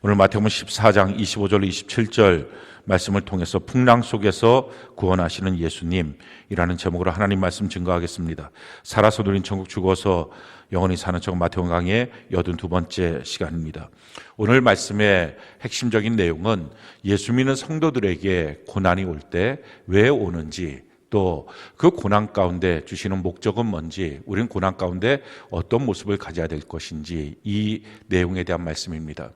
오늘 마태복음 14장 25절 27절 말씀을 통해서 풍랑 속에서 구원하시는 예수님이라는 제목으로 하나님 말씀 증거하겠습니다. 살아서 누린 천국, 죽어서 영원히 사는 천국, 마태복음 강의 82번째 시간입니다. 오늘 말씀의 핵심적인 내용은 예수 믿는 성도들에게 고난이 올 때 왜 오는지, 또 그 고난 가운데 주시는 목적은 뭔지, 우리는 고난 가운데 어떤 모습을 가져야 될 것인지, 이 내용에 대한 말씀입니다.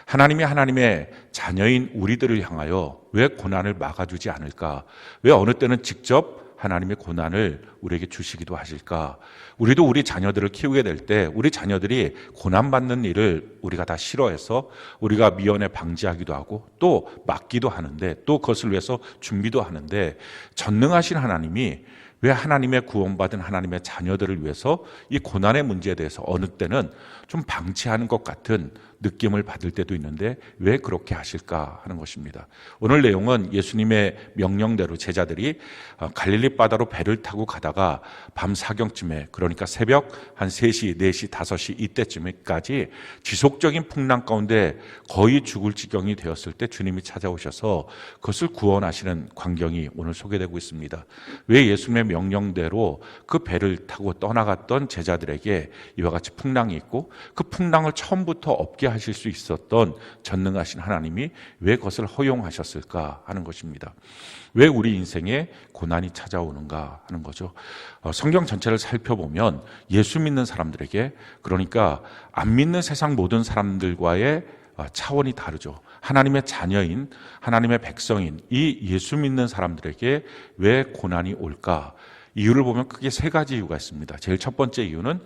하나님이 하나님의 자녀인 우리들을 향하여 왜 고난을 막아주지 않을까? 왜 어느 때는 직접 하나님의 고난을 우리에게 주시기도 하실까? 우리도 우리 자녀들을 키우게 될 때 우리 자녀들이 고난받는 일을 우리가 다 싫어해서 우리가 미연에 방지하기도 하고 또 막기도 하는데, 또 그것을 위해서 준비도 하는데, 전능하신 하나님이 왜 하나님의 구원받은 하나님의 자녀들을 위해서 이 고난의 문제에 대해서 어느 때는 좀 방치하는 것 같은 느낌을 받을 때도 있는데 왜 그렇게 하실까 하는 것입니다. 오늘 내용은 예수님의 명령대로 제자들이 갈릴리 바다로 배를 타고 가다가 밤 사경쯤에, 그러니까 새벽 한 3시, 4시, 5시 이때쯤까지 지속적인 풍랑 가운데 거의 죽을 지경이 되었을 때 주님이 찾아오셔서 그것을 구원하시는 광경이 오늘 소개되고 있습니다. 왜 예수님의 명령대로 그 배를 타고 떠나갔던 제자들에게 이와 같이 풍랑이 있고, 그 풍랑을 처음부터 없게 하실 수 있었던 전능하신 하나님이 왜 그것을 허용하셨을까 하는 것입니다. 왜 우리 인생에 고난이 찾아오는가 하는 거죠. 성경 전체를 살펴보면 예수 믿는 사람들에게, 그러니까 안 믿는 세상 모든 사람들과의 차원이 다르죠. 하나님의 자녀인, 하나님의 백성인 이 예수 믿는 사람들에게 왜 고난이 올까? 이유를 보면 크게 3가지 이유가 있습니다. 제일 첫 번째 이유는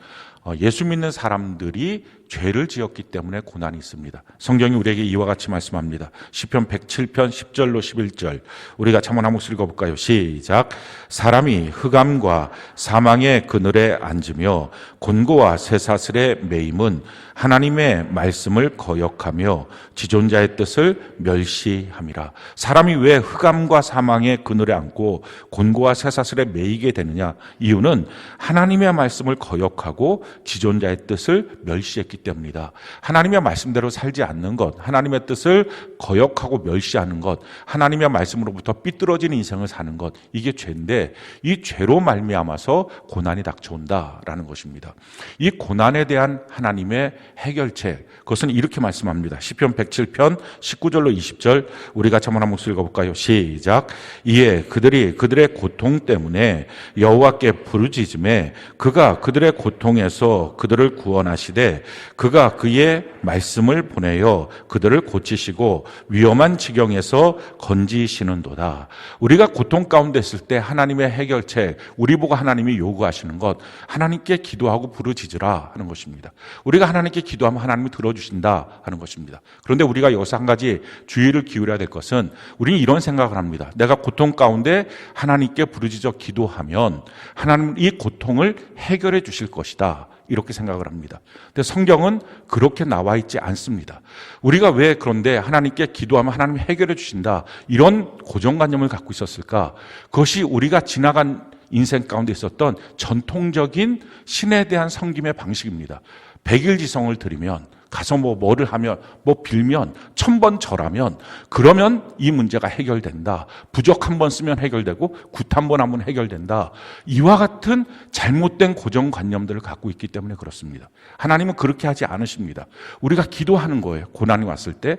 예수 믿는 사람들이 죄를 지었기 때문에 고난이 있습니다. 성경이 우리에게 이와 같이 말씀합니다. 시편 107편 10절로 11절 우리 같이 한번 한 목소리 읽어볼까요? 시작. 사람이 흑암과 사망의 그늘에 앉으며 곤고와 쇠사슬에 매임은 하나님의 말씀을 거역하며 지존자의 뜻을 멸시함이라. 사람이 왜 흑암과 사망의 그늘에 앉고 곤고와 쇠사슬에 매이게 되느냐? 이유는 하나님의 말씀을 거역하고 지존자의 뜻을 멸시했기 때문이다. 하나님의 말씀대로 살지 않는 것, 하나님의 뜻을 거역하고 멸시하는 것, 하나님의 말씀으로부터 삐뚤어진 인생을 사는 것, 이게 죄인데 이 죄로 말미암아서 고난이 닥쳐온다라는 것입니다. 이 고난에 대한 하나님의 해결책, 그것은 이렇게 말씀합니다. 시편 107편 19절로 20절 우리 같이 한번 한 목소리 읽어볼까요? 시작. 이에 그들이 그들의 고통 때문에 여호와께 부르짖음에 그가 그들의 고통에서 그들을 구원하시되 그가 그의 말씀을 보내어 그들을 고치시고 위험한 지경에서 건지시는도다. 우리가 고통 가운데 있을 때 하나님의 해결책, 우리 보고 하나님이 요구하시는 것, 하나님께 기도하고 부르짖으라 하는 것입니다. 우리가 하나님께 기도하면 하나님이 들어주신다 하는 것입니다. 그런데 우리가 여기서 한 가지 주의를 기울여야 될 것은, 우리는 이런 생각을 합니다. 내가 고통 가운데 하나님께 부르짖어 기도하면 하나님 이 고통을 해결해 주실 것이다, 이렇게 생각을 합니다. 근데 성경은 그렇게 나와 있지 않습니다. 우리가 왜 그런데 하나님께 기도하면 하나님이 해결해 주신다, 이런 고정관념을 갖고 있었을까? 그것이 우리가 지나간 인생 가운데 있었던 전통적인 신에 대한 섬김의 방식입니다. 백일지성을 드리면, 가서 뭐를 하면, 빌면, 1000번 절하면, 그러면 이 문제가 해결된다. 부적 한 번 쓰면 해결되고 굿 한 번 하면 해결된다. 이와 같은 잘못된 고정관념들을 갖고 있기 때문에 그렇습니다. 하나님은 그렇게 하지 않으십니다. 우리가 기도하는 거예요. 고난이 왔을 때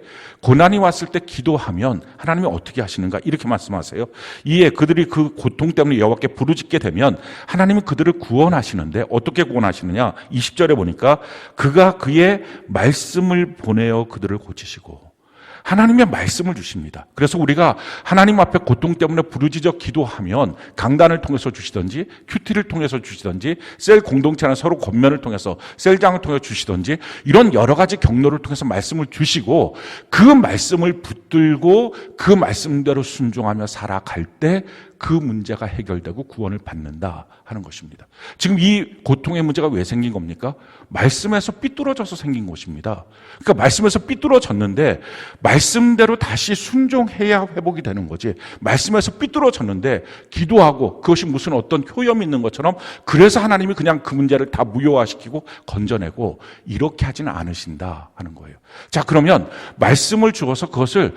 기도하면 하나님이 어떻게 하시는가? 이렇게 말씀하세요. 이에 그들이 그 고통 때문에 여호와께 부르짖게 되면 하나님은 그들을 구원하시는데, 어떻게 구원하시느냐? 20절에 보니까 그가 그의 말씀을 보내어 그들을 고치시고, 하나님의 말씀을 주십니다. 그래서 우리가 하나님 앞에 고통 때문에 부르짖어 기도하면 강단을 통해서 주시든지, 큐티를 통해서 주시든지, 셀 공동체나 서로 권면을 통해서, 셀장을 통해서 주시든지, 이런 여러 가지 경로를 통해서 말씀을 주시고, 그 말씀을 붙들고 그 말씀대로 순종하며 살아갈 때 그 문제가 해결되고 구원을 받는다 하는 것입니다. 지금 이 고통의 문제가 왜 생긴 겁니까? 말씀에서 삐뚤어져서 생긴 것입니다. 그러니까 말씀에서 삐뚤어졌는데 말씀대로 다시 순종해야 회복이 되는 거지. 말씀에서 삐뚤어졌는데 기도하고 그것이 무슨 어떤 효염이 있는 것처럼 그래서 하나님이 그냥 그 문제를 다 무효화시키고 건져내고 이렇게 하지는 않으신다 하는 거예요. 자, 그러면 말씀을 주어서 그것을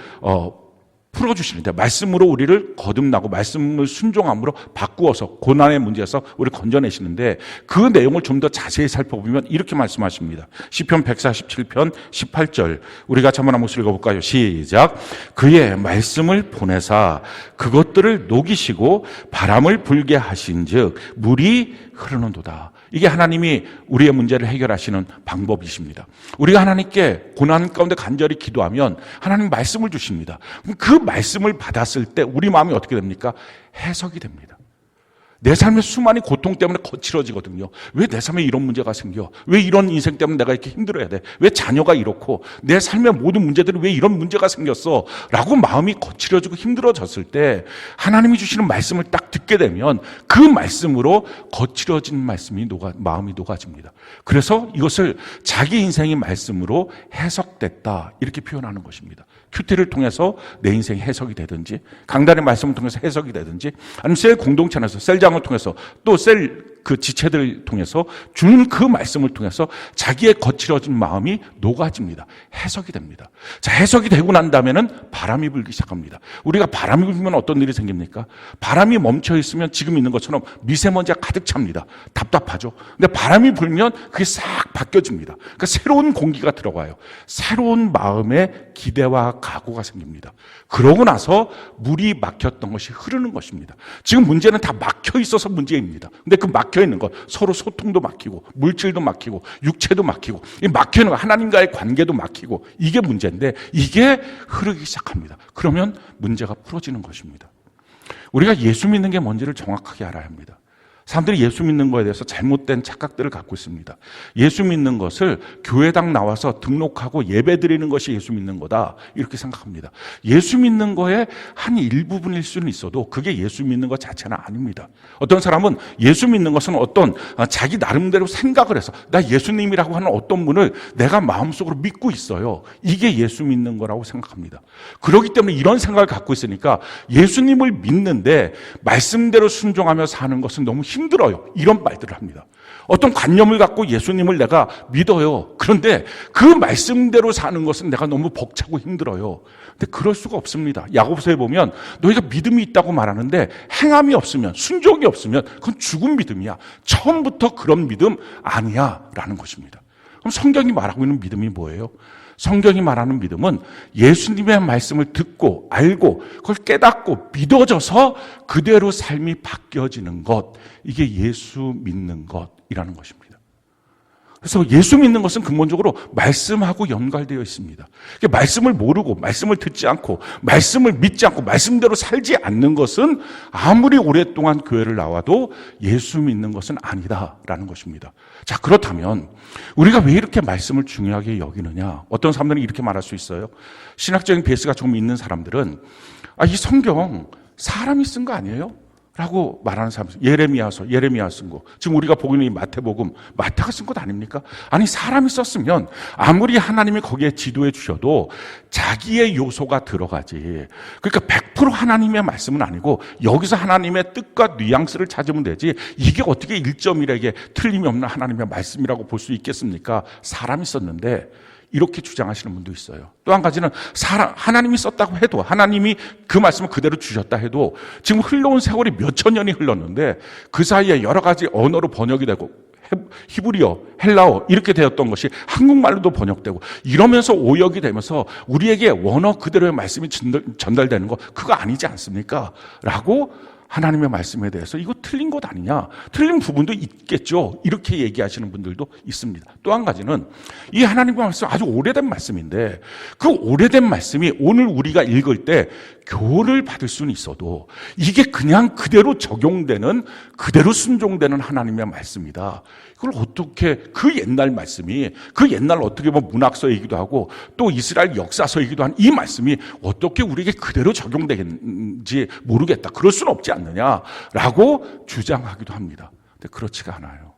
풀어주시는데 말씀으로 우리를 거듭나고 말씀을 순종함으로 바꾸어서 고난의 문제에서 우리를 건져내시는데 그 내용을 좀 더 자세히 살펴보면 이렇게 말씀하십니다. 시편 147편 18절 우리가 한번 읽어볼까요? 시작. 그의 말씀을 보내사 그것들을 녹이시고 바람을 불게 하신즉 물이 흐르는도다. 이게 하나님이 우리의 문제를 해결하시는 방법이십니다. 우리가 하나님께 고난 가운데 간절히 기도하면 하나님 말씀을 주십니다. 그 말씀을 받았을 때 우리 마음이 어떻게 됩니까? 해석이 됩니다. 내 삶의 수많은 고통 때문에 거칠어지거든요. 왜 내 삶에 이런 문제가 생겨? 왜 이런 인생 때문에 내가 이렇게 힘들어야 돼? 왜 자녀가 이렇고 내 삶의 모든 문제들이 왜 이런 문제가 생겼어? 라고 마음이 거칠어지고 힘들어졌을 때 하나님이 주시는 말씀을 딱 듣게 되면 그 말씀으로 거칠어진 마음이 녹아집니다. 그래서 이것을 자기 인생의 말씀으로 해석됐다 이렇게 표현하는 것입니다. 큐티를 통해서 내 인생이 해석이 되든지 강단의 말씀을 통해서 해석이 되든지 아니면 셀 공동체 안에서 셀장을 통해서 또 셀 그 지체들을 통해서 주는 그 말씀을 통해서 자기의 거칠어진 마음이 녹아집니다. 해석이 됩니다. 자, 해석이 되고 난 다음에는 바람이 불기 시작합니다. 우리가 바람이 불면 어떤 일이 생깁니까? 바람이 멈춰 있으면 지금 있는 것처럼 미세먼지가 가득 찹니다. 답답하죠. 근데 바람이 불면 그게 싹 바뀌어집니다. 그러니까 새로운 공기가 들어가요. 새로운 마음의 기대와 각오가 생깁니다. 그러고 나서 물이 막혔던 것이 흐르는 것입니다. 지금 문제는 다 막혀 있어서 문제입니다. 근데 그 막혀 있는 것, 서로 소통도 막히고 물질도 막히고 육체도 막히고 이 막혀 있는 것, 하나님과의 관계도 막히고 이게 문제인데 이게 흐르기 시작합니다. 그러면 문제가 풀어지는 것입니다. 우리가 예수 믿는 게 뭔지를 정확하게 알아야 합니다. 사람들이 예수 믿는 거에 대해서 잘못된 착각들을 갖고 있습니다. 예수 믿는 것을 교회당 나와서 등록하고 예배 드리는 것이 예수 믿는 거다 이렇게 생각합니다. 예수 믿는 거의 한 일부분일 수는 있어도 그게 예수 믿는 것 자체는 아닙니다. 어떤 사람은 예수 믿는 것은 어떤 자기 나름대로 생각을 해서 나 예수님이라고 하는 어떤 분을 내가 마음속으로 믿고 있어요. 이게 예수 믿는 거라고 생각합니다. 그렇기 때문에 이런 생각을 갖고 있으니까 예수님을 믿는데 말씀대로 순종하며 사는 것은 너무 힘들어요. 이런 말들을 합니다. 어떤 관념을 갖고 예수님을 내가 믿어요. 그런데 그 말씀대로 사는 것은 내가 너무 벅차고 힘들어요. 근데 그럴 수가 없습니다. 야고보서에 보면 너희가 믿음이 있다고 말하는데 행함이 없으면, 순종이 없으면 그건 죽은 믿음이야. 처음부터 그런 믿음 아니야 라는 것입니다. 그럼 성경이 말하고 있는 믿음이 뭐예요? 성경이 말하는 믿음은 예수님의 말씀을 듣고 알고 그걸 깨닫고 믿어져서 그대로 삶이 바뀌어지는 것, 이게 예수 믿는 것이라는 것입니다. 그래서 예수 믿는 것은 근본적으로 말씀하고 연관되어 있습니다. 말씀을 모르고 말씀을 듣지 않고 말씀을 믿지 않고 말씀대로 살지 않는 것은 아무리 오랫동안 교회를 나와도 예수 믿는 것은 아니다라는 것입니다. 자, 그렇다면 우리가 왜 이렇게 말씀을 중요하게 여기느냐? 어떤 사람들은 이렇게 말할 수 있어요. 신학적인 베이스가 조금 있는 사람들은 이 성경 사람이 쓴 거 아니에요? 라고 말하는 사람, 예레미야 쓴 거. 지금 우리가 보고 있는 이 마태복음, 마태가 쓴 것 아닙니까? 아니, 사람이 썼으면 아무리 하나님이 거기에 지도해 주셔도 자기의 요소가 들어가지. 그러니까 100% 하나님의 말씀은 아니고 여기서 하나님의 뜻과 뉘앙스를 찾으면 되지. 이게 어떻게 1.1에게 틀림이 없는 하나님의 말씀이라고 볼 수 있겠습니까? 사람이 썼는데 이렇게 주장하시는 분도 있어요. 또 한 가지는 하나님이 썼다고 해도 하나님이 그 말씀을 그대로 주셨다 해도 지금 흘러온 세월이 몇천 년이 흘렀는데 그 사이에 여러 가지 언어로 번역이 되고 히브리어, 헬라어 이렇게 되었던 것이 한국말로도 번역되고 이러면서 오역이 되면서 우리에게 원어 그대로의 말씀이 전달되는 거 그거 아니지 않습니까? 라고 하나님의 말씀에 대해서 이거 틀린 것 아니냐? 틀린 부분도 있겠죠. 이렇게 얘기하시는 분들도 있습니다. 또 한 가지는 이 하나님의 말씀 아주 오래된 말씀인데 그 오래된 말씀이 오늘 우리가 읽을 때 교훈을 받을 수는 있어도 이게 그냥 그대로 적용되는 그대로 순종되는 하나님의 말씀이다. 이걸 어떻게 그 옛날 말씀이 그 옛날 어떻게 보면 문학서이기도 하고 또 이스라엘 역사서이기도 한 이 말씀이 어떻게 우리에게 그대로 적용되는지 모르겠다. 그럴 수는 없지 않느냐라고 주장하기도 합니다. 근데 그렇지가 않아요.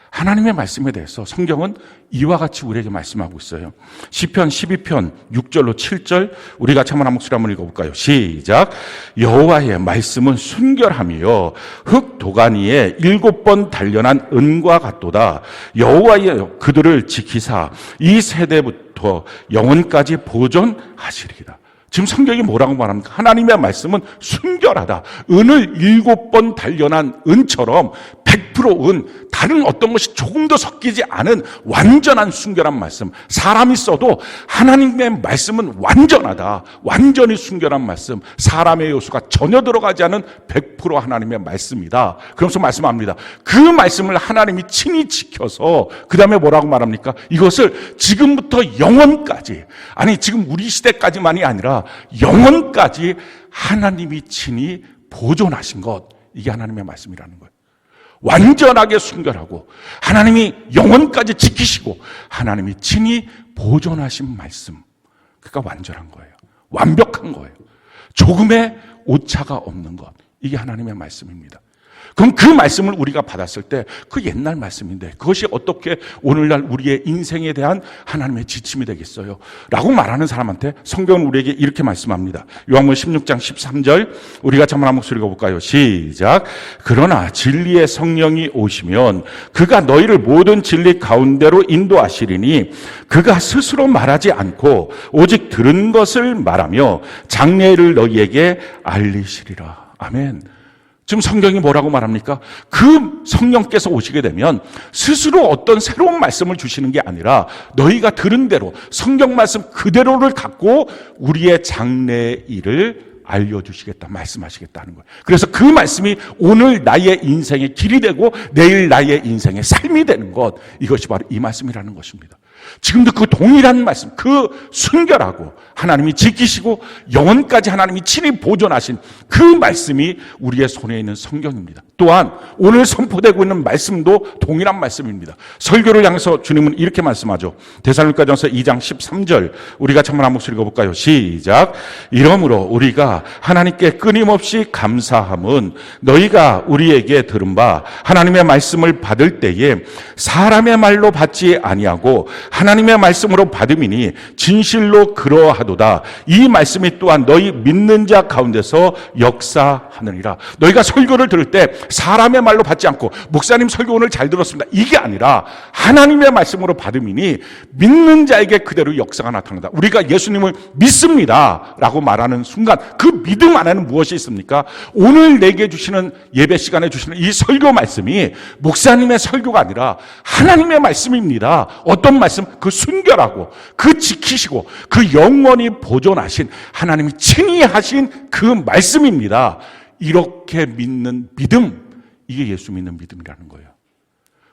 하나님의 말씀에 대해서 성경은 이와 같이 우리에게 말씀하고 있어요. 시편 12편 6절로 7절 우리 같이 한번 한 목소리 한번 읽어볼까요? 시작. 여호와의 말씀은 순결하며 흙 도가니에 7번 단련한 은과 같도다. 여호와여 그들을 지키사 이 세대부터 영원까지 보존하시리이다. 지금 성경이 뭐라고 말합니까? 하나님의 말씀은 순결하다. 은을 7번 단련한 은처럼 100% 은, 다른 어떤 것이 조금 더 섞이지 않은 완전한 순결한 말씀. 사람이 써도 하나님의 말씀은 완전하다. 완전히 순결한 말씀. 사람의 요소가 전혀 들어가지 않은 100% 하나님의 말씀이다. 그러면서 말씀합니다. 그 말씀을 하나님이 친히 지켜서 그 다음에 뭐라고 말합니까? 이것을 지금부터 영원까지, 아니 지금 우리 시대까지만이 아니라 영원까지 하나님이 친히 보존하신 것, 이게 하나님의 말씀이라는 거예요. 완전하게 순결하고 하나님이 영원까지 지키시고 하나님이 친히 보존하신 말씀, 그러니까 완전한 거예요. 완벽한 거예요. 조금의 오차가 없는 것, 이게 하나님의 말씀입니다. 그럼 그 말씀을 우리가 받았을 때 그 옛날 말씀인데 그것이 어떻게 오늘날 우리의 인생에 대한 하나님의 지침이 되겠어요? 라고 말하는 사람한테 성경은 우리에게 이렇게 말씀합니다. 요한복음 16장 13절 우리가 한번 한 목소리 읽어볼까요? 시작. 그러나 진리의 성령이 오시면 그가 너희를 모든 진리 가운데로 인도하시리니 그가 스스로 말하지 않고 오직 들은 것을 말하며 장래를 너희에게 알리시리라. 아멘. 지금 성경이 뭐라고 말합니까? 그 성령께서 오시게 되면 스스로 어떤 새로운 말씀을 주시는 게 아니라 너희가 들은 대로 성경 말씀 그대로를 갖고 우리의 장래의 일을 알려주시겠다, 말씀하시겠다는 거예요. 그래서 그 말씀이 오늘 나의 인생의 길이 되고 내일 나의 인생의 삶이 되는 것, 이것이 바로 이 말씀이라는 것입니다. 지금도 그 동일한 말씀, 그 순결하고 하나님이 지키시고 영원까지 하나님이 친히 보존하신 그 말씀이 우리의 손에 있는 성경입니다. 또한 오늘 선포되고 있는 말씀도 동일한 말씀입니다. 설교를 향해서 주님은 이렇게 말씀하죠. 데살로니가전서 2장 13절 우리 같이 한번 한 목소리 읽어볼까요? 시작. 이러므로 우리가 하나님께 끊임없이 감사함은 너희가 우리에게 들은 바 하나님의 말씀을 받을 때에 사람의 말로 받지 아니하고 하나님의 말씀으로 받음이니 진실로 그러하도다. 이 말씀이 또한 너희 믿는 자 가운데서 역사하느니라. 너희가 설교를 들을 때 사람의 말로 받지 않고 목사님 설교 오늘 잘 들었습니다, 이게 아니라 하나님의 말씀으로 받음이니 믿는 자에게 그대로 역사가 나타난다. 우리가 예수님을 믿습니다 라고 말하는 순간 그 믿음 안에는 무엇이 있습니까? 오늘 내게 주시는 예배 시간에 주시는 이 설교 말씀이 목사님의 설교가 아니라 하나님의 말씀입니다. 어떤 말씀? 그 순결하고 그 지키시고 그 영원히 보존하신 하나님이 친히 하신 그 말씀입니다. 이렇게 믿는 믿음, 이게 예수 믿는 믿음이라는 거예요.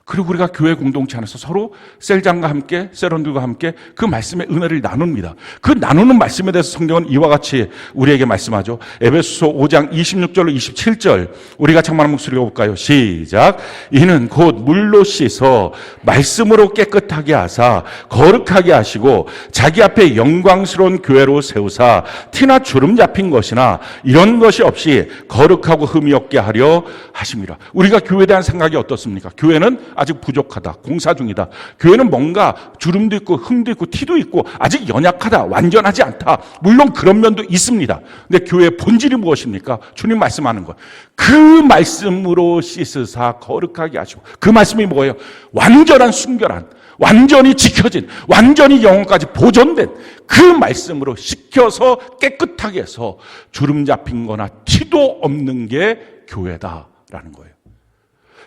그리고 우리가 교회 공동체 안에서 서로 셀장과 함께, 세런들과 함께 그 말씀의 은혜를 나눕니다. 그 나누는 말씀에 대해서 성경은 이와 같이 우리에게 말씀하죠. 에베소서 5장 26절로 27절 우리 같이 한번 목소리 읽어볼까요? 시작. 이는 곧 물로 씻어 말씀으로 깨끗하게 하사 거룩하게 하시고 자기 앞에 영광스러운 교회로 세우사 티나 주름 잡힌 것이나 이런 것이 없이 거룩하고 흠이 없게 하려 하심이라. 우리가 교회에 대한 생각이 어떻습니까? 교회는 아직 부족하다, 공사 중이다. 교회는 뭔가 주름도 있고 흠도 있고 티도 있고 아직 연약하다, 완전하지 않다. 물론 그런 면도 있습니다. 근데 교회의 본질이 무엇입니까? 주님 말씀하는 것. 그 말씀으로 씻으사 거룩하게 하시고, 그 말씀이 뭐예요? 완전한 순결한, 완전히 지켜진, 완전히 영혼까지 보존된 그 말씀으로 씻겨서 깨끗하게 해서 주름 잡힌 거나 티도 없는 게 교회다라는 거예요.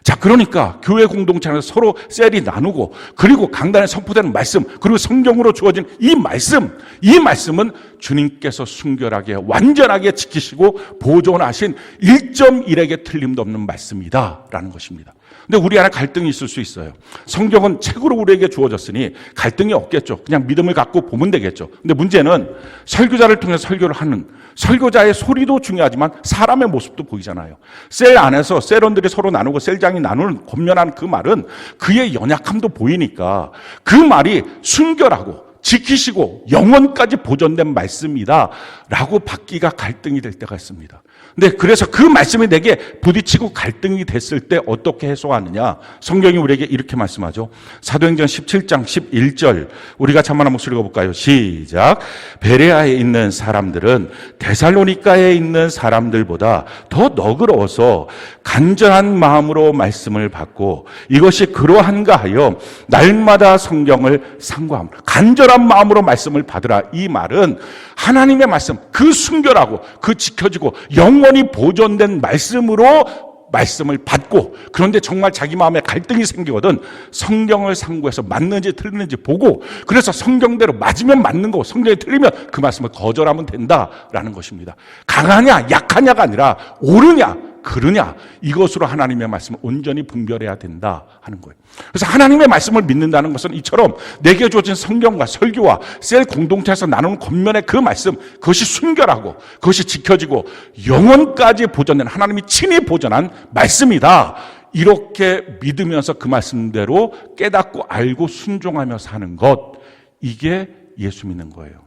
자, 그러니까 교회 공동체 안에서 서로 셀이 나누고 그리고 강단에 선포되는 말씀, 그리고 성경으로 주어진 이 말씀은 주님께서 순결하게 완전하게 지키시고 보존하신 1.1에게 틀림도 없는 말씀이다라는 것입니다. 근데 우리 안에 갈등이 있을 수 있어요. 성경은 책으로 우리에게 주어졌으니 갈등이 없겠죠. 그냥 믿음을 갖고 보면 되겠죠. 근데 문제는 설교자를 통해 설교를 하는 설교자의 소리도 중요하지만 사람의 모습도 보이잖아요. 셀 안에서 셀원들이 서로 나누고 셀장이 나누는 권면하는 그 말은 그의 연약함도 보이니까 그 말이 순결하고 지키시고 영원까지 보존된 말씀이다 라고 받기가 갈등이 될 때가 있습니다. 근데 그래서 그 말씀이 내게 부딪히고 갈등이 됐을 때 어떻게 해소하느냐, 성경이 우리에게 이렇게 말씀하죠. 사도행전 17장 11절 우리가 참만한 목소리 읽어볼까요? 시작. 베레아에 있는 사람들은 데살로니가에 있는 사람들보다 더 너그러워서 간절한 마음으로 말씀을 받고 이것이 그러한가 하여 날마다 성경을 상고함. 간절한 마음으로 말씀을 받으라. 이 말은 하나님의 말씀, 그 순결하고 그 지켜지고 영원히 보존된 말씀으로 말씀을 받고, 그런데 정말 자기 마음에 갈등이 생기거든 성경을 상고해서 맞는지 틀리는지 보고, 그래서 성경대로 맞으면 맞는 거고 성경이 틀리면 그 말씀을 거절하면 된다라는 것입니다. 강하냐 약하냐가 아니라 옳으냐 그르냐, 이것으로 하나님의 말씀을 온전히 분별해야 된다 하는 거예요. 그래서 하나님의 말씀을 믿는다는 것은 이처럼 내게 주어진 성경과 설교와 셀 공동체에서 나누는 겉면의 그 말씀, 그것이 순결하고 그것이 지켜지고 영원까지 보존된, 하나님이 친히 보존한 말씀이다, 이렇게 믿으면서 그 말씀대로 깨닫고 알고 순종하며 사는 것, 이게 예수 믿는 거예요.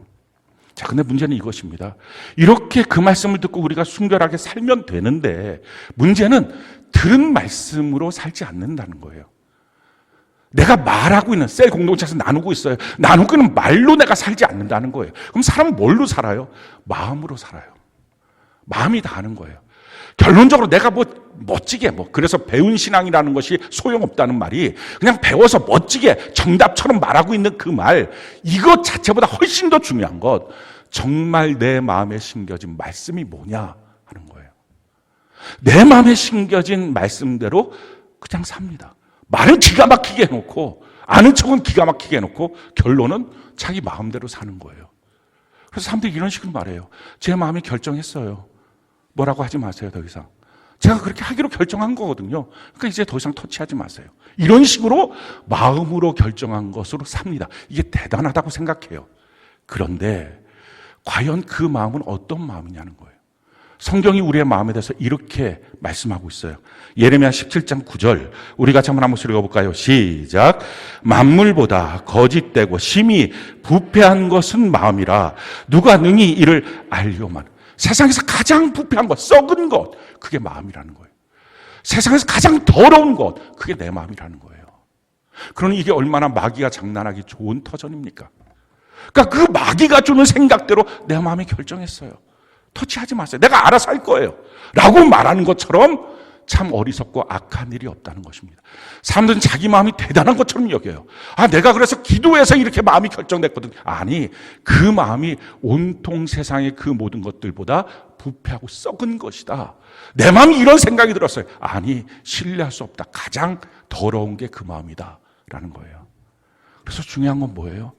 자, 근데 문제는 이것입니다. 이렇게 그 말씀을 듣고 우리가 순결하게 살면 되는데, 문제는 들은 말씀으로 살지 않는다는 거예요. 내가 말하고 있는 셀 공동체에서 나누고 있어요. 나누고 있는 말로 내가 살지 않는다는 거예요. 그럼 사람은 뭘로 살아요? 마음으로 살아요. 마음이 다 아는 거예요. 결론적으로 내가 멋지게 그래서 배운 신앙이라는 것이 소용없다는 말이, 그냥 배워서 멋지게 정답처럼 말하고 있는 그 말, 이것 자체보다 훨씬 더 중요한 것, 정말 내 마음에 심겨진 말씀이 뭐냐 하는 거예요. 내 마음에 심겨진 말씀대로 그냥 삽니다. 말은 기가 막히게 해놓고 아는 척은 기가 막히게 해놓고 결론은 자기 마음대로 사는 거예요. 그래서 사람들이 이런 식으로 말해요. 제 마음이 결정했어요. 뭐라고 하지 마세요. 더 이상 제가 그렇게 하기로 결정한 거거든요. 그러니까 이제 더 이상 터치하지 마세요. 이런 식으로 마음으로 결정한 것으로 삽니다. 이게 대단하다고 생각해요. 그런데 과연 그 마음은 어떤 마음이냐는 거예요. 성경이 우리의 마음에 대해서 이렇게 말씀하고 있어요. 예레미야 17장 9절 우리 같이 한번 목소리 읽어볼까요? 시작. 만물보다 거짓되고 심히 부패한 것은 마음이라 누가 능히 이를 알려만. 세상에서 가장 부패한 것, 썩은 것, 그게 마음이라는 거예요. 세상에서 가장 더러운 것, 그게 내 마음이라는 거예요. 그러니 이게 얼마나 마귀가 장난하기 좋은 터전입니까? 그러니까 그 마귀가 주는 생각대로 내 마음이 결정했어요. 터치하지 마세요. 내가 알아서 할 거예요. 라고 말하는 것처럼 참 어리석고 악한 일이 없다는 것입니다. 사람들은 자기 마음이 대단한 것처럼 여겨요. 내가 그래서 기도해서 이렇게 마음이 결정됐거든. 아니, 그 마음이 온통 세상의 그 모든 것들보다 부패하고 썩은 것이다. 내 마음이 이런 생각이 들었어요. 아니, 신뢰할 수 없다. 가장 더러운 게 그 마음이다. 라는 거예요. 그래서 중요한 건 뭐예요?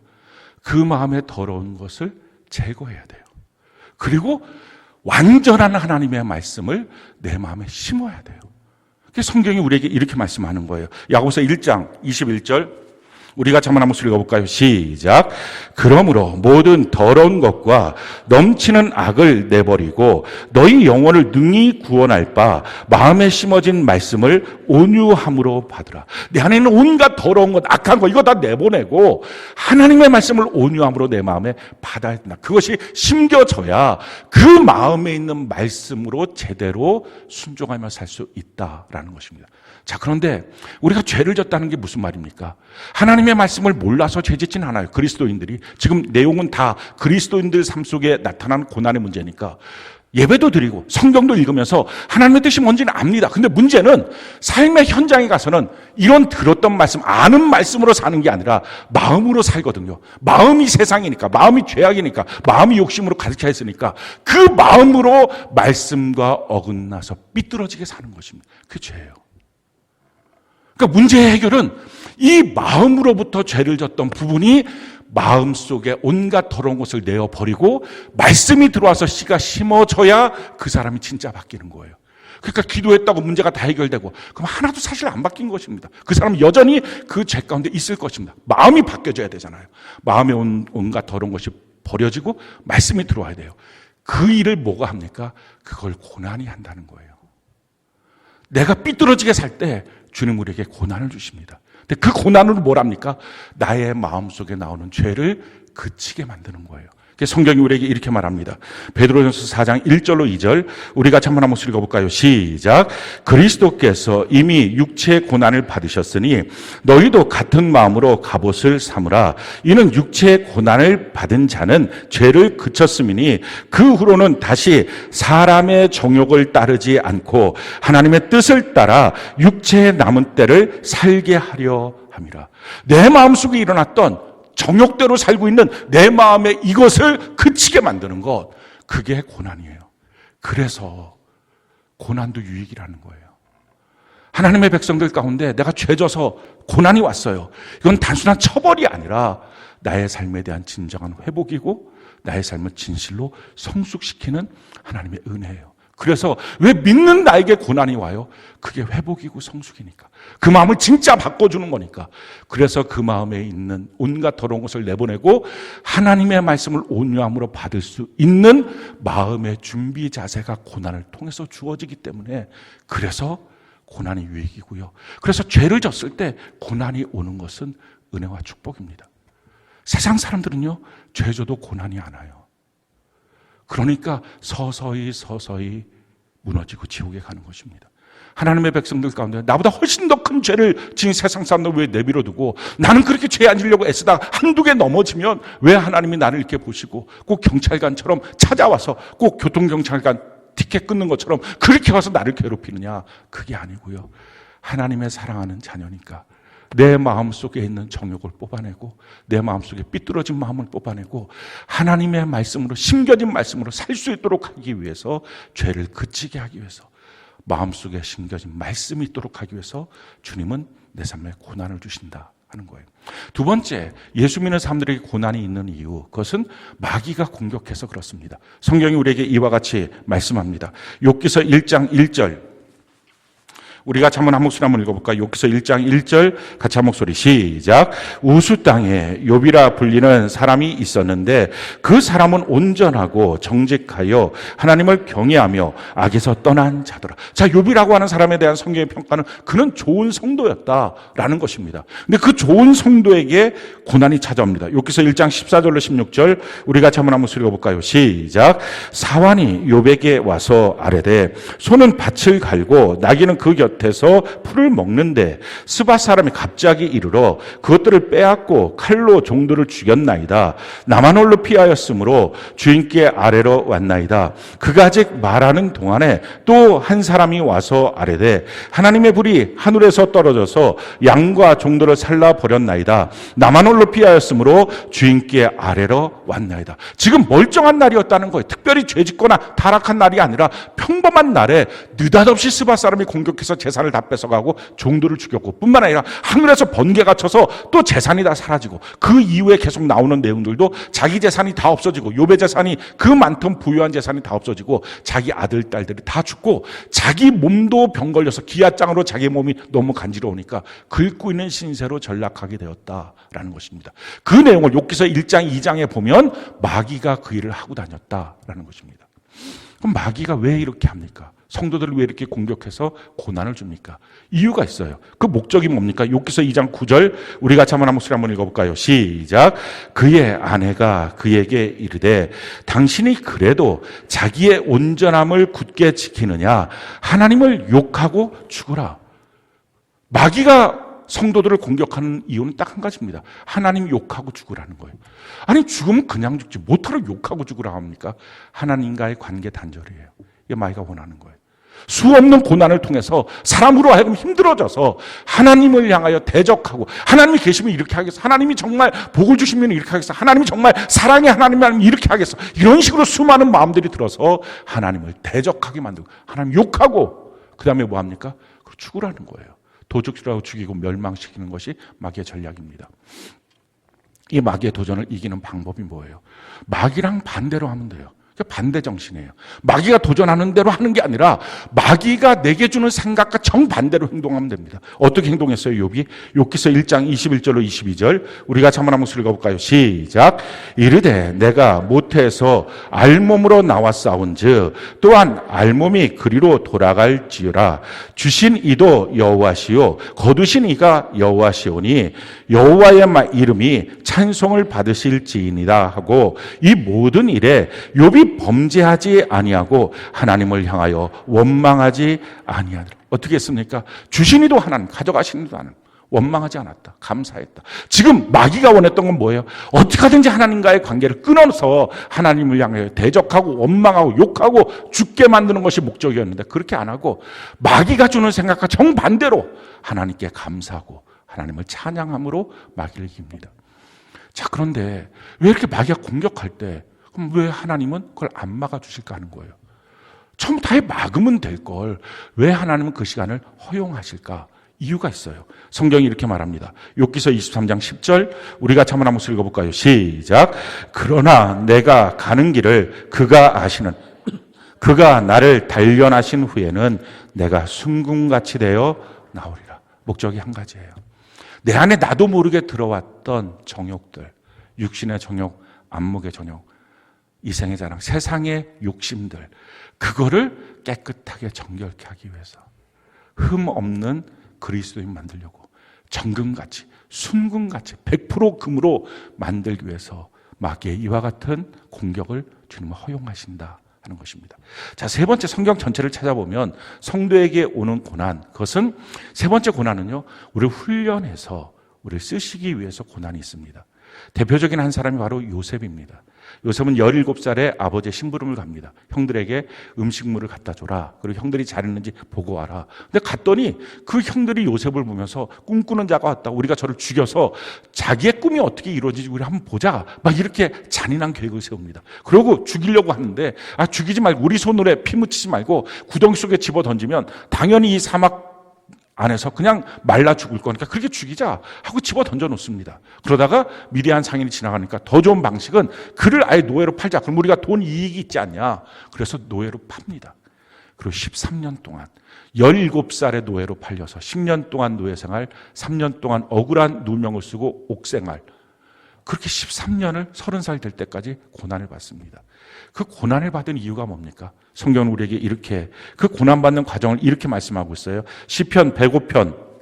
그 마음에 더러운 것을 제거해야 돼요. 그리고 완전한 하나님의 말씀을 내 마음에 심어야 돼요. 성경이 우리에게 이렇게 말씀하는 거예요. 야고보서 1장 21절 우리가 한번 목소리 읽어볼까요? 시작. 그러므로 모든 더러운 것과 넘치는 악을 내버리고 너희 영혼을 능히 구원할 바 마음에 심어진 말씀을 온유함으로 받으라. 내 안에 있는 온갖 더러운 것, 악한 것, 이거 다 내보내고 하나님의 말씀을 온유함으로 내 마음에 받아야 된다. 그것이 심겨져야 그 마음에 있는 말씀으로 제대로 순종하며 살 수 있다라는 것입니다. 자, 그런데 우리가 죄를 졌다는 게 무슨 말입니까? 하나님의 말씀을 몰라서 죄 짓진 않아요. 그리스도인들이. 지금 내용은 다 그리스도인들 삶 속에 나타나는 고난의 문제니까 예배도 드리고 성경도 읽으면서 하나님의 뜻이 뭔지는 압니다. 근데 문제는 삶의 현장에 가서는 이런 들었던 말씀, 아는 말씀으로 사는 게 아니라 마음으로 살거든요. 마음이 세상이니까, 마음이 죄악이니까, 마음이 욕심으로 가득 차 있으니까 그 마음으로 말씀과 어긋나서 삐뚤어지게 사는 것입니다. 그게 죄예요. 그러니까 문제의 해결은 이 마음으로부터 죄를 졌던 부분이 마음속에 온갖 더러운 것을 내어버리고 말씀이 들어와서 씨가 심어져야 그 사람이 진짜 바뀌는 거예요. 그러니까 기도했다고 문제가 다 해결되고 그럼 하나도 사실 안 바뀐 것입니다. 그 사람은 여전히 그 죄 가운데 있을 것입니다. 마음이 바뀌어져야 되잖아요. 마음에 온갖 더러운 것이 버려지고 말씀이 들어와야 돼요. 그 일을 뭐가 합니까? 그걸 고난이 한다는 거예요. 내가 삐뚤어지게 살 때 주님 우리에게 고난을 주십니다. 근데 그 고난으로 뭘 합니까? 나의 마음속에 나오는 죄를 그치게 만드는 거예요. 성경이 우리에게 이렇게 말합니다. 베드로전서 4장 1절로 2절 우리 같이 한번 읽어볼까요? 시작. 그리스도께서 이미 육체의 고난을 받으셨으니 너희도 같은 마음으로 갑옷을 삼으라. 이는 육체의 고난을 받은 자는 죄를 그쳤음이니 그 후로는 다시 사람의 정욕을 따르지 않고 하나님의 뜻을 따라 육체의 남은 때를 살게 하려 함이라. 내 마음속에 일어났던 정욕대로 살고 있는 내 마음에 이것을 그치게 만드는 것, 그게 고난이에요. 그래서 고난도 유익이라는 거예요. 하나님의 백성들 가운데 내가 죄져서 고난이 왔어요. 이건 단순한 처벌이 아니라 나의 삶에 대한 진정한 회복이고 나의 삶을 진실로 성숙시키는 하나님의 은혜예요. 그래서 왜 믿는 나에게 고난이 와요? 그게 회복이고 성숙이니까. 그 마음을 진짜 바꿔주는 거니까. 그래서 그 마음에 있는 온갖 더러운 것을 내보내고 하나님의 말씀을 온유함으로 받을 수 있는 마음의 준비 자세가 고난을 통해서 주어지기 때문에, 그래서 고난이 유익이고요. 그래서 죄를 졌을 때 고난이 오는 것은 은혜와 축복입니다. 세상 사람들은요, 죄 져도 고난이 안 와요. 그러니까 서서히 무너지고 지옥에 가는 것입니다. 하나님의 백성들 가운데 나보다 훨씬 더 큰 죄를 지은 세상 사람들 왜 내버려 두고 나는 그렇게 죄 안 지려고 애쓰다가 한두 개 넘어지면 왜 하나님이 나를 이렇게 보시고 꼭 경찰관처럼 찾아와서 꼭 교통경찰관 티켓 끊는 것처럼 그렇게 와서 나를 괴롭히느냐? 그게 아니고요. 하나님의 사랑하는 자녀니까 내 마음속에 있는 정욕을 뽑아내고 내 마음속에 삐뚤어진 마음을 뽑아내고 하나님의 말씀으로, 심겨진 말씀으로 살 수 있도록 하기 위해서, 죄를 그치게 하기 위해서, 마음속에 심겨진 말씀이 있도록 하기 위해서 주님은 내 삶에 고난을 주신다 하는 거예요. 두 번째, 예수 믿는 사람들에게 고난이 있는 이유, 그것은 마귀가 공격해서 그렇습니다. 성경이 우리에게 이와 같이 말씀합니다. 욥기서 1장 1절 우리가 한번 한 목소리 한번 읽어볼까요? 욥기서 1장 1절 같이 한 목소리 시작. 우수 땅에 욥이라 불리는 사람이 있었는데 그 사람은 온전하고 정직하여 하나님을 경외하며 악에서 떠난 자더라. 자, 욥이라고 하는 사람에 대한 성경의 평가는 그는 좋은 성도였다라는 것입니다. 근데 그 좋은 성도에게 고난이 찾아옵니다. 욥기서 1장 14절로 16절 우리 같이 한번 한 목소리 읽어볼까요? 시작. 사환이 욥에게 와서 아뢰되 소는 밭을 갈고 나귀는 그 곁에서 풀을 먹는데 스바 사람이 갑자기 이르러 그것들을 빼앗고 칼로 종들을 죽였나이다. 나만 홀로 피하였으므로 주인께 아뢰러 왔나이다. 그가 아직 말하는 동안에 또 한 사람이 와서 아뢰되 하나님의 불이 하늘에서 떨어져서 양과 종들을 살라 버렸나이다. 나만 홀로 피하였으므로 주인께 아뢰러 왔나이다. 지금 멀쩡한 날이었다는 거예요. 특별히 죄짓거나 타락한 날이 아니라 평범한 날에 느닷없이 스바 사람이 공격해서 재산을 다 뺏어가고 종들을 죽였고, 뿐만 아니라 하늘에서 번개가 쳐서 또 재산이 다 사라지고, 그 이후에 계속 나오는 내용들도 자기 재산이 다 없어지고, 욥의 재산이 그 많던 부유한 재산이 다 없어지고, 자기 아들 딸들이 다 죽고, 자기 몸도 병 걸려서 기아장으로 자기 몸이 너무 간지러우니까 긁고 있는 신세로 전락하게 되었다라는 것입니다. 그 내용을 욥기서 1장 2장에 보면 마귀가 그 일을 하고 다녔다라는 것입니다. 그럼 마귀가 왜 이렇게 합니까? 성도들을 왜 이렇게 공격해서 고난을 줍니까? 이유가 있어요. 그 목적이 뭡니까? 욥기서 2장 9절 우리 같이 한번 한 목소리 한번 읽어볼까요? 시작. 그의 아내가 그에게 이르되 당신이 그래도 자기의 온전함을 굳게 지키느냐? 하나님을 욕하고 죽으라. 마귀가 성도들을 공격하는 이유는 딱 한 가지입니다. 하나님 욕하고 죽으라는 거예요. 아니, 죽으면 그냥 죽지 못하러 욕하고 죽으라 합니까? 하나님과의 관계 단절이에요. 이게 마귀가 원하는 거예요. 수없는 고난을 통해서 사람으로 하여금 힘들어져서 하나님을 향하여 대적하고, 하나님이 계시면 이렇게 하겠어, 하나님이 정말 복을 주시면 이렇게 하겠어, 하나님이 정말 사랑의 하나님이면 이렇게 하겠어, 이런 식으로 수많은 마음들이 들어서 하나님을 대적하게 만들고 하나님 욕하고, 그 다음에 뭐 합니까? 죽으라는 거예요. 도둑질하고 죽이고 멸망시키는 것이 마귀의 전략입니다. 이 마귀의 도전을 이기는 방법이 뭐예요? 마귀랑 반대로 하면 돼요. 반대 정신이에요. 마귀가 도전하는 대로 하는 게 아니라 마귀가 내게 주는 생각과 정반대로 행동하면 됩니다. 어떻게 행동했어요, 욥이? 욥기서 1장 21절로 22절 우리가 한번 한번 읽어볼까요? 시작. 이르되 내가 모태에서 알몸으로 나와 싸운즉 또한 알몸이 그리로 돌아갈지어라. 주신 이도 여호와시요 거두신 이가 여호와시오니 여호와의 이름이 찬송을 받으실지이니라 하고 이 모든 일에 욥이 범죄하지 아니하고 하나님을 향하여 원망하지 아니하더라. 어떻게 했습니까? 주신 이도 하나님, 가져가신 이도 하나님. 원망하지 않았다. 감사했다. 지금 마귀가 원했던 건 뭐예요? 어떻게 하든지 하나님과의 관계를 끊어서 하나님을 향해 대적하고 원망하고 욕하고 죽게 만드는 것이 목적이었는데 그렇게 안 하고 마귀가 주는 생각과 정반대로 하나님께 감사하고 하나님을 찬양함으로 마귀를 이깁니다. 자, 그런데 왜 이렇게 마귀가 공격할 때 그럼 왜 하나님은 그걸 안 막아주실까 하는 거예요. 처음부터 아예 막으면 될 걸 왜 하나님은 그 시간을 허용하실까? 이유가 있어요. 성경이 이렇게 말합니다. 욥기서 23장 10절 우리가 한번 한번 읽어볼까요? 시작. 그러나 내가 가는 길을 그가 아시는 그가 나를 단련하신 후에는 내가 순금같이 되어 나오리라. 목적이 한 가지예요. 내 안에 나도 모르게 들어왔던 정욕들, 육신의 정욕, 안목의 정욕, 이생의 자랑, 세상의 욕심들, 그거를 깨끗하게 정결케 하기 위해서 흠 없는 그리스도인 만들려고 정금같이, 순금같이 100% 금으로 만들기 위해서 마귀의 이와 같은 공격을 주님은 허용하신다 하는 것입니다. 자, 세 번째 성경 전체를 찾아보면 성도에게 오는 고난, 그것은 세 번째 고난은요, 우리를 훈련해서 우리를 쓰시기 위해서 고난이 있습니다. 대표적인 한 사람이 바로 요셉입니다. 요셉은 17살에 아버지의 심부름을 갑니다. 형들에게 음식물을 갖다 줘라. 그리고 형들이 잘했는지 보고 와라. 근데 갔더니 그 형들이 요셉을 보면서 꿈꾸는 자가 왔다. 우리가 저를 죽여서 자기의 꿈이 어떻게 이루어지지 우리 한번 보자. 막 이렇게 잔인한 계획을 세웁니다. 그러고 죽이려고 하는데 죽이지 말고 우리 손으로 피 묻히지 말고 구덩이 속에 집어 던지면 당연히 이 사막 안에서 그냥 말라 죽을 거니까 그렇게 죽이자 하고 집어 던져 놓습니다. 그러다가 미디안 상인이 지나가니까 더 좋은 방식은 그를 아예 노예로 팔자. 그럼 우리가 돈 이익이 있지 않냐. 그래서 노예로 팝니다. 그리고 13년 동안 17살의 노예로 팔려서 10년 동안 노예 생활, 3년 동안 억울한 누명을 쓰고 옥생활, 그렇게 13년을 30살 될 때까지 고난을 받습니다. 그 고난을 받은 이유가 뭡니까? 성경은 우리에게 이렇게 그 고난받는 과정을 이렇게 말씀하고 있어요. 시편 105편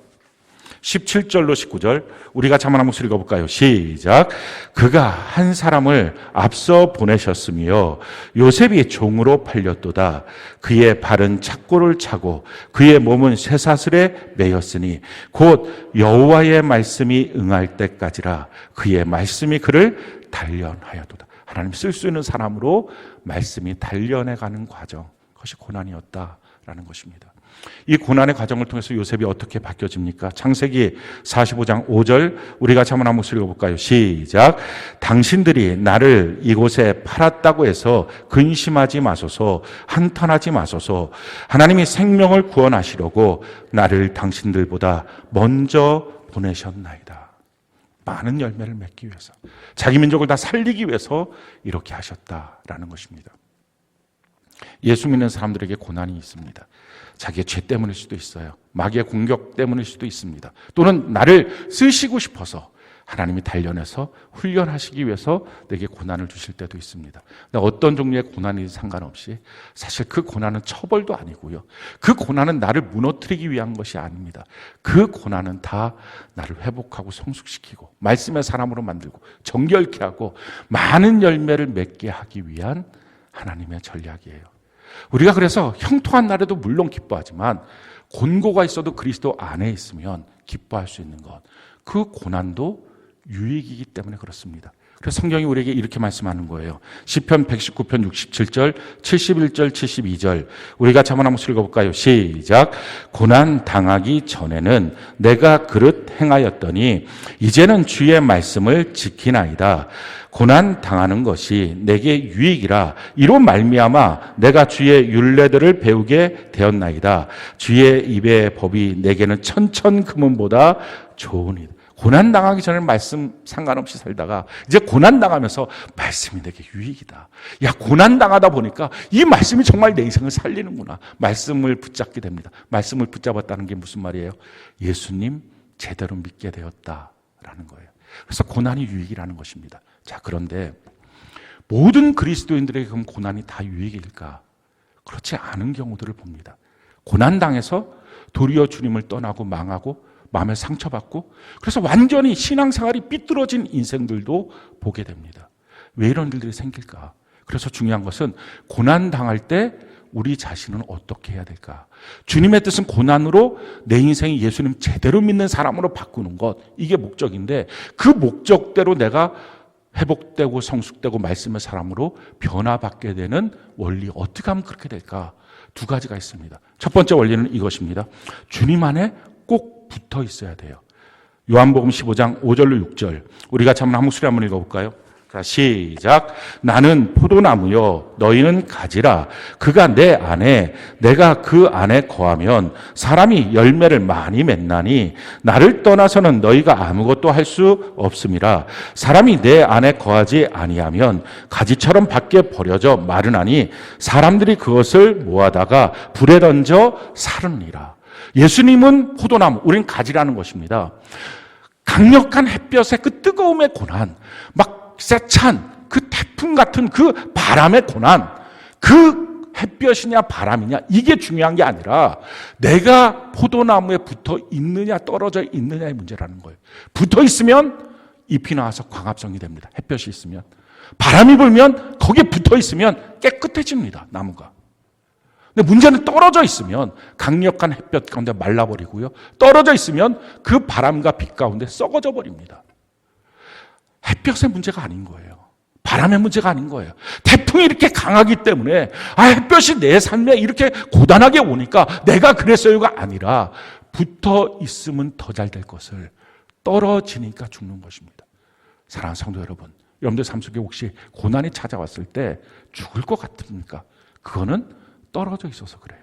17절로 19절 우리가 한번 읽어볼까요? 시작. 그가 한 사람을 앞서 보내셨으며 요셉이 종으로 팔렸도다. 그의 발은 착고를 차고 그의 몸은 쇠사슬에 매였으니 곧 여호와의 말씀이 응할 때까지라. 그의 말씀이 그를 단련하여도다. 하나님 쓸 수 있는 사람으로 말씀이 단련해가는 과정, 그것이 고난이었다라는 것입니다. 이 고난의 과정을 통해서 요셉이 어떻게 바뀌어집니까? 창세기 45장 5절 우리가 한번 읽어볼까요? 시작. 당신들이 나를 이곳에 팔았다고 해서 근심하지 마소서, 한탄하지 마소서. 하나님이 생명을 구원하시려고 나를 당신들보다 먼저 보내셨나이다. 많은 열매를 맺기 위해서, 자기 민족을 다 살리기 위해서 이렇게 하셨다라는 것입니다. 예수 믿는 사람들에게 고난이 있습니다. 자기의 죄 때문일 수도 있어요. 마귀의 공격 때문일 수도 있습니다. 또는 나를 쓰시고 싶어서 하나님이 단련해서 훈련하시기 위해서 내게 고난을 주실 때도 있습니다. 근데 어떤 종류의 고난이든 상관없이 사실 그 고난은 처벌도 아니고요. 그 고난은 나를 무너뜨리기 위한 것이 아닙니다. 그 고난은 다 나를 회복하고 성숙시키고 말씀의 사람으로 만들고 정결케 하고 많은 열매를 맺게 하기 위한 하나님의 전략이에요. 우리가 그래서 형통한 날에도 물론 기뻐하지만 곤고가 있어도 그리스도 안에 있으면 기뻐할 수 있는 것, 그 고난도 유익이기 때문에 그렇습니다. 그래서 성경이 우리에게 이렇게 말씀하는 거예요. 시편 119편 67절, 71절, 72절 우리가 한번 읽어볼까요? 시작. 고난 당하기 전에는 내가 그릇 행하였더니 이제는 주의 말씀을 지키나이다. 고난 당하는 것이 내게 유익이라 이로 말미암아 내가 주의 율례들을 배우게 되었나이다. 주의 입의 법이 내게는 천천금은보다 좋으니. 고난당하기 전에 말씀 상관없이 살다가 이제 고난당하면서 말씀이 내게 유익이다. 야, 고난당하다 보니까 이 말씀이 정말 내 인생을 살리는구나. 말씀을 붙잡게 됩니다. 말씀을 붙잡았다는 게 무슨 말이에요? 예수님 제대로 믿게 되었다라는 거예요. 그래서 고난이 유익이라는 것입니다. 자, 그런데 모든 그리스도인들에게 그럼 고난이 다 유익일까? 그렇지 않은 경우들을 봅니다. 고난당해서 도리어 주님을 떠나고 망하고 마음에 상처받고 그래서 완전히 신앙생활이 삐뚤어진 인생들도 보게 됩니다. 왜 이런 일들이 생길까? 그래서 중요한 것은 고난당할 때 우리 자신은 어떻게 해야 될까? 주님의 뜻은 고난으로 내 인생이 예수님 제대로 믿는 사람으로 바꾸는 것, 이게 목적인데 그 목적대로 내가 회복되고 성숙되고 말씀의 사람으로 변화받게 되는 원리, 어떻게 하면 그렇게 될까? 두 가지가 있습니다. 첫 번째 원리는 이것입니다. 주님 안에 꼭 붙어 있어야 돼요. 요한복음 15장 5절로 6절, 우리 같이 한번 한 목소리 한번 읽어볼까요? 자, 시작. 나는 포도나무요 너희는 가지라. 그가 내 안에 내가 그 안에 거하면 사람이 열매를 많이 맺나니 나를 떠나서는 너희가 아무것도 할 수 없음이라. 사람이 내 안에 거하지 아니하면 가지처럼 밖에 버려져 마르나니 사람들이 그것을 모아다가 불에 던져 사르니라. 예수님은 포도나무, 우리는 가지라는 것입니다. 강력한 햇볕의 그 뜨거움의 고난, 막 세찬 그 태풍 같은 그 바람의 고난, 그 햇볕이냐 바람이냐 이게 중요한 게 아니라 내가 포도나무에 붙어 있느냐 떨어져 있느냐의 문제라는 거예요. 붙어 있으면 잎이 나와서 광합성이 됩니다. 햇볕이 있으면. 바람이 불면 거기에 붙어 있으면 깨끗해집니다. 나무가. 근데 문제는 떨어져 있으면 강력한 햇볕 가운데 말라버리고요. 떨어져 있으면 그 바람과 빛 가운데 썩어져 버립니다. 햇볕의 문제가 아닌 거예요. 바람의 문제가 아닌 거예요. 태풍이 이렇게 강하기 때문에 햇볕이 내 삶에 이렇게 고단하게 오니까 내가 그랬어요가 아니라 붙어 있으면 더 잘 될 것을 떨어지니까 죽는 것입니다. 사랑하는 성도 여러분, 여러분들 삶 속에 혹시 고난이 찾아왔을 때 죽을 것 같습니까? 그거는 떨어져 있어서 그래요.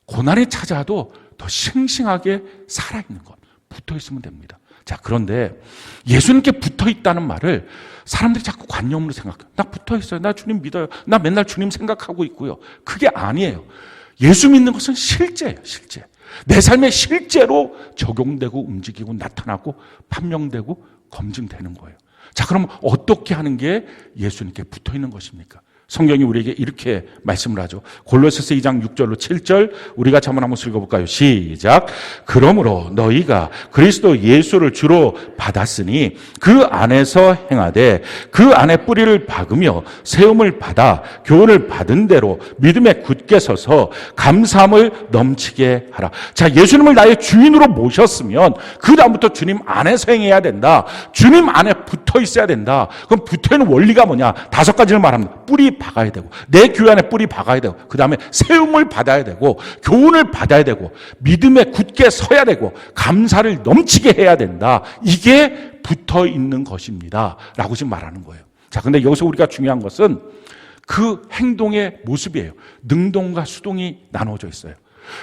고난이 찾아도 더 싱싱하게 살아있는 것, 붙어 있으면 됩니다. 자, 그런데 예수님께 붙어 있다는 말을 사람들이 자꾸 관념으로 생각해요. 나 붙어 있어요. 나 주님 믿어요. 나 맨날 주님 생각하고 있고요. 그게 아니에요. 예수 믿는 것은 실제예요. 실제. 내 삶에 실제로 적용되고 움직이고 나타나고 판명되고 검증되는 거예요. 자, 그럼 어떻게 하는 게 예수님께 붙어 있는 것입니까? 성경이 우리에게 이렇게 말씀을 하죠. 골로새서 2장 6절로 7절 우리 같이 한번 읽어볼까요? 시작. 그러므로 너희가 그리스도 예수를 주로 받았으니 그 안에서 행하되 그 안에 뿌리를 박으며 세움을 받아 교훈을 받은 대로 믿음에 굳게 서서 감사함을 넘치게 하라. 자, 예수님을 나의 주인으로 모셨으면 그 다음부터 주님 안에서 행해야 된다. 주님 안에 붙어 있어야 된다. 그럼 붙어 있는 원리가 뭐냐? 5가지를 말합니다. 뿌리 박아야 되고, 내 교회 안에 뿌리 박아야 되고, 그 다음에 세움을 받아야 되고, 교훈을 받아야 되고, 믿음에 굳게 서야 되고, 감사를 넘치게 해야 된다. 이게 붙어 있는 것입니다. 라고 지금 말하는 거예요. 자, 근데 여기서 우리가 중요한 것은 그 행동의 모습이에요. 능동과 수동이 나눠져 있어요.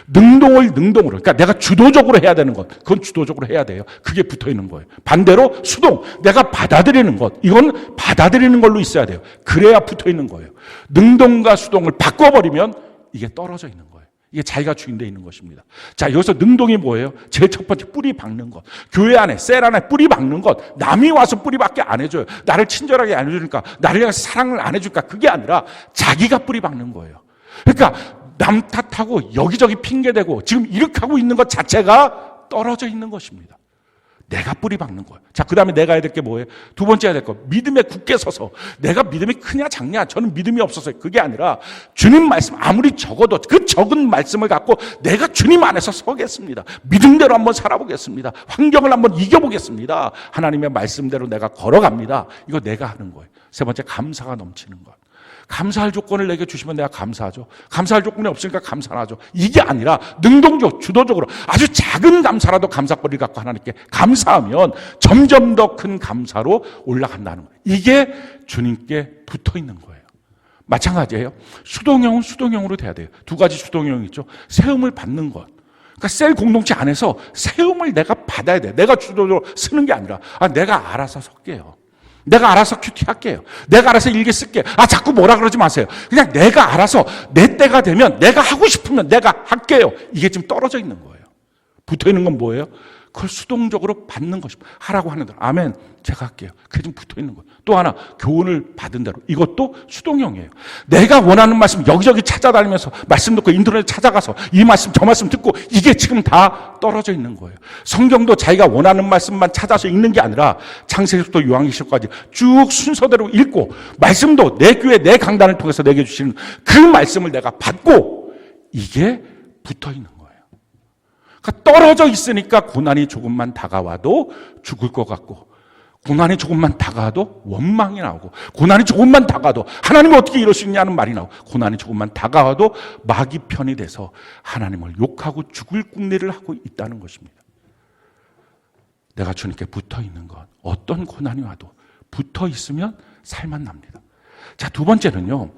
능동을 능동으로, 그러니까 내가 주도적으로 해야 되는 것, 그건 주도적으로 해야 돼요. 그게 붙어 있는 거예요. 반대로 수동, 내가 받아들이는 것, 이건 받아들이는 걸로 있어야 돼요. 그래야 붙어 있는 거예요. 능동과 수동을 바꿔버리면 이게 떨어져 있는 거예요. 이게 자기가 주인되어 있는 것입니다. 자, 여기서 능동이 뭐예요? 제일 첫 번째 뿌리 박는 것. 교회 안에, 셀 안에 뿌리 박는 것. 남이 와서 뿌리밖에 안 해줘요. 나를 친절하게 안 해주니까, 나를 향해서 사랑을 안 해줄까? 그게 아니라 자기가 뿌리 박는 거예요. 그러니까 남 탓하고 여기저기 핑계대고 지금 이렇게 하고 있는 것 자체가 떨어져 있는 것입니다. 내가 뿌리 박는 거예요. 자, 그 다음에 내가 해야 될 게 뭐예요? 두 번째 해야 될 거, 믿음에 굳게 서서. 내가 믿음이 크냐 작냐, 저는 믿음이 없어서 그게 아니라 주님 말씀 아무리 적어도 그 적은 말씀을 갖고 내가 주님 안에서 서겠습니다. 믿음대로 한번 살아보겠습니다. 환경을 한번 이겨보겠습니다. 하나님의 말씀대로 내가 걸어갑니다. 이거 내가 하는 거예요. 세 번째, 감사가 넘치는 것. 감사할 조건을 내게 주시면 내가 감사하죠. 감사할 조건이 없으니까 감사를 하죠. 이게 아니라 능동적, 주도적으로 아주 작은 감사라도 감사거리를 갖고 하나님께 감사하면 점점 더 큰 감사로 올라간다는 거예요. 이게 주님께 붙어 있는 거예요. 마찬가지예요. 수동형은 수동형으로 돼야 돼요. 두 가지 수동형이 있죠. 세움을 받는 것. 그러니까 셀 공동체 안에서 세움을 내가 받아야 돼. 내가 주도적으로 쓰는 게 아니라 내가 알아서 섞게요. 내가 알아서 큐티할게요. 내가 알아서 일기 쓸게요. 자꾸 뭐라 그러지 마세요. 그냥 내가 알아서 내 때가 되면 내가 하고 싶으면 내가 할게요. 이게 지금 떨어져 있는 거예요. 붙어 있는 건 뭐예요? 그걸 수동적으로 받는 것입니다. 하라고 하는 대로. 아멘. 제가 할게요. 그게 좀 붙어 있는 거예요. 또 하나, 교훈을 받은 대로. 이것도 수동형이에요. 내가 원하는 말씀 여기저기 찾아다니면서 말씀 듣고 인터넷 찾아가서 이 말씀 저 말씀 듣고 이게 지금 다 떨어져 있는 거예요. 성경도 자기가 원하는 말씀만 찾아서 읽는 게 아니라 창세기부터 요한계시록까지 쭉 순서대로 읽고 말씀도 내 교회 내 강단을 통해서 내게 주시는 그 말씀을 내가 받고 이게 붙어 있는 거예요. 그러니까 떨어져 있으니까 고난이 조금만 다가와도 죽을 것 같고, 고난이 조금만 다가와도 원망이 나오고, 고난이 조금만 다가와도 하나님이 어떻게 이럴 수 있냐는 말이 나오고, 고난이 조금만 다가와도 마귀 편이 돼서 하나님을 욕하고 죽을 꿍리를 하고 있다는 것입니다. 내가 주님께 붙어 있는 것, 어떤 고난이 와도 붙어 있으면 살만 납니다. 자, 두 번째는요,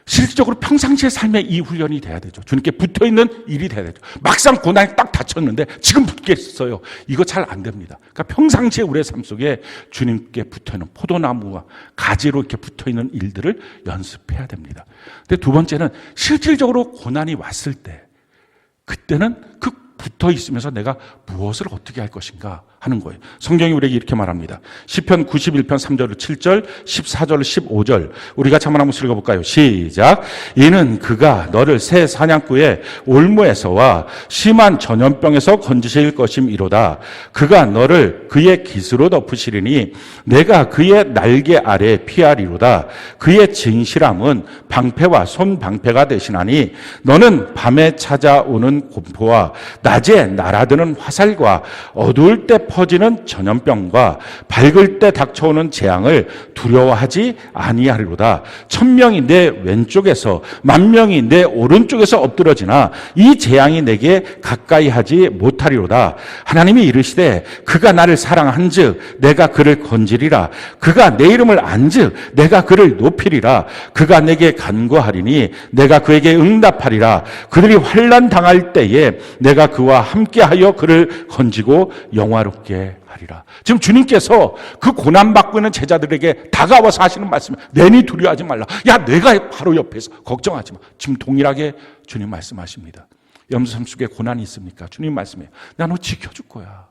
실질적으로 평상시의 삶에 이 훈련이 돼야 되죠. 주님께 붙어있는 일이 돼야 되죠. 막상 고난이 딱 닥쳤는데 지금 붙겠어요. 이거 잘 안 됩니다. 그러니까 평상시에 우리의 삶 속에 주님께 붙어있는 포도나무와 가지로 이렇게 붙어있는 일들을 연습해야 됩니다. 근데 두 번째는 실질적으로 고난이 왔을 때, 그때는 그 붙어 있으면서 내가 무엇을 어떻게 할 것인가 하는 거예요. 성경이 우리에게 이렇게 말합니다. 시편 91편 3절 7절 14절 15절 우리가 한번 읽어볼까요? 시작. 이는 그가 너를 새 사냥꾼의 올무에서와 심한 전염병에서 건지실 것임이로다. 그가 너를 그의 깃으로 덮으시리니 내가 그의 날개 아래 피하리로다. 그의 진실함은 방패와 손방패가 되시나니 너는 밤에 찾아오는 공포와 낮에 날아드는 화살과 어두울 때 퍼지는 전염병과 밝을 때 닥쳐오는 재앙을 두려워하지 아니하리로다. 1000명이 내 왼쪽에서 10,000명이 내 오른쪽에서 엎드러지나 이 재앙이 내게 가까이 하지 못하리로다. 하나님이 이르시되 그가 나를 사랑한즉 내가 그를 건지리라. 그가 내 이름을 안즉 내가 그를 높이리라. 그가 내게 간구하리니 내가 그에게 응답하리라. 그들이 환난 당할 때에 내가 그와 함께하여 그를 건지고 영화롭게 하리라. 지금 주님께서 그 고난받고 있는 제자들에게 다가와서 하시는 말씀, 내니 두려워하지 말라. 야, 내가 바로 옆에서 걱정하지 마. 지금 동일하게 주님 말씀하십니다. 여러분 삶 속에 고난이 있습니까? 주님 말씀해요. 나 너 지켜줄 거야.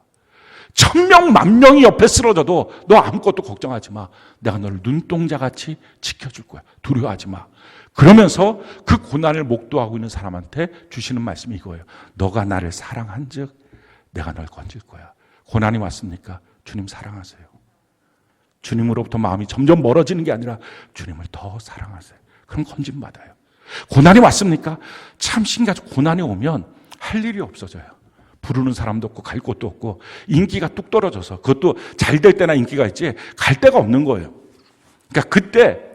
1000명, 10,000명이 옆에 쓰러져도 너 아무것도 걱정하지 마. 내가 너를 눈동자같이 지켜줄 거야. 두려워하지 마. 그러면서 그 고난을 목도하고 있는 사람한테 주시는 말씀이 이거예요. 너가 나를 사랑한즉 내가 널 건질 거야. 고난이 왔습니까? 주님 사랑하세요. 주님으로부터 마음이 점점 멀어지는 게 아니라 주님을 더 사랑하세요. 그럼 건짐받아요. 고난이 왔습니까? 참 신기하죠. 고난이 오면 할 일이 없어져요. 부르는 사람도 없고 갈 곳도 없고 인기가 뚝 떨어져서, 그것도 잘 될 때나 인기가 있지 갈 데가 없는 거예요. 그러니까 그때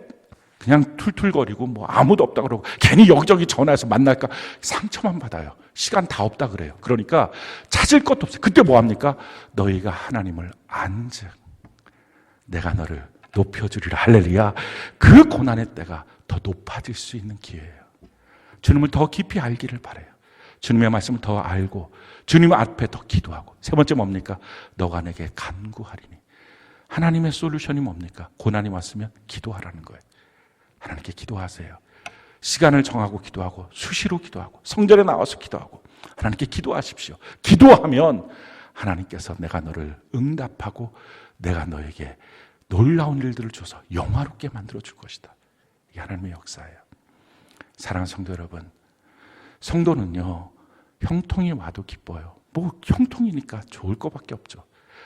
그냥 툴툴거리고 뭐 아무도 없다 그러고 괜히 여기저기 전화해서 만날까 상처만 받아요. 시간 다 없다 그래요. 그러니까 찾을 것도 없어요. 그때 뭐 합니까? 너희가 하나님을 안즉 내가 너를 높여주리라. 할렐루야. 그 고난의 때가 더 높아질 수 있는 기회예요. 주님을 더 깊이 알기를 바라요. 주님의 말씀을 더 알고 주님 앞에 더 기도하고. 세 번째 뭡니까? 너가 내게 간구하리니. 하나님의 솔루션이 뭡니까? 고난이 왔으면 기도하라는 거예요. 하나님께 기도하세요. 시간을 정하고 기도하고 수시로 기도하고 성전에 나와서 기도하고 하나님께 기도하십시오. 기도하면 하나님께서 내가 너를 응답하고 내가 너에게 놀라운 일들을 줘서 영화롭게 만들어 줄 것이다. 이게 하나님의 역사예요. 사랑하는 성도 여러분, 성도는요 형통이 와도 기뻐요. 뭐 형통이니까 좋을 것밖에 없죠.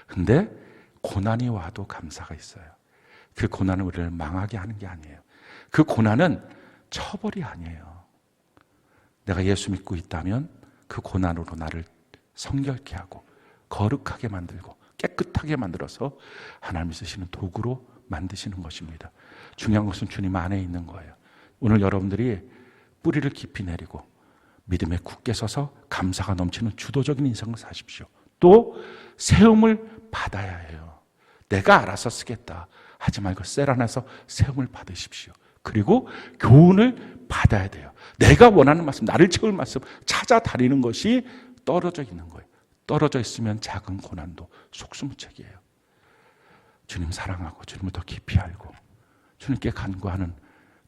근데 고난이 와도 감사가 있어요. 그 고난은 우리를 망하게 하는 게 아니에요. 그 고난은 처벌이 아니에요. 내가 예수 믿고 있다면 그 고난으로 나를 성결케 하고 거룩하게 만들고 깨끗하게 만들어서 하나님이 쓰시는 도구로 만드시는 것입니다. 중요한 것은 주님 안에 있는 거예요. 오늘 여러분들이 뿌리를 깊이 내리고 믿음에 굳게 서서 감사가 넘치는 주도적인 인생을 사십시오. 또 세움을 받아야 해요. 내가 알아서 쓰겠다 하지 말고 셀 안에서 세움을 받으십시오. 그리고 교훈을 받아야 돼요. 내가 원하는 말씀, 나를 채울 말씀 찾아다니는 것이 떨어져 있는 거예요. 떨어져 있으면 작은 고난도 속수무책이에요. 주님 사랑하고 주님을 더 깊이 알고 주님께 간구하는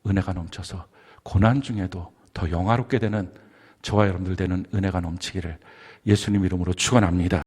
은혜가 넘쳐서 고난 중에도 더 영화롭게 되는 저와 여러분들 되는 은혜가 넘치기를 예수님 이름으로 축원합니다.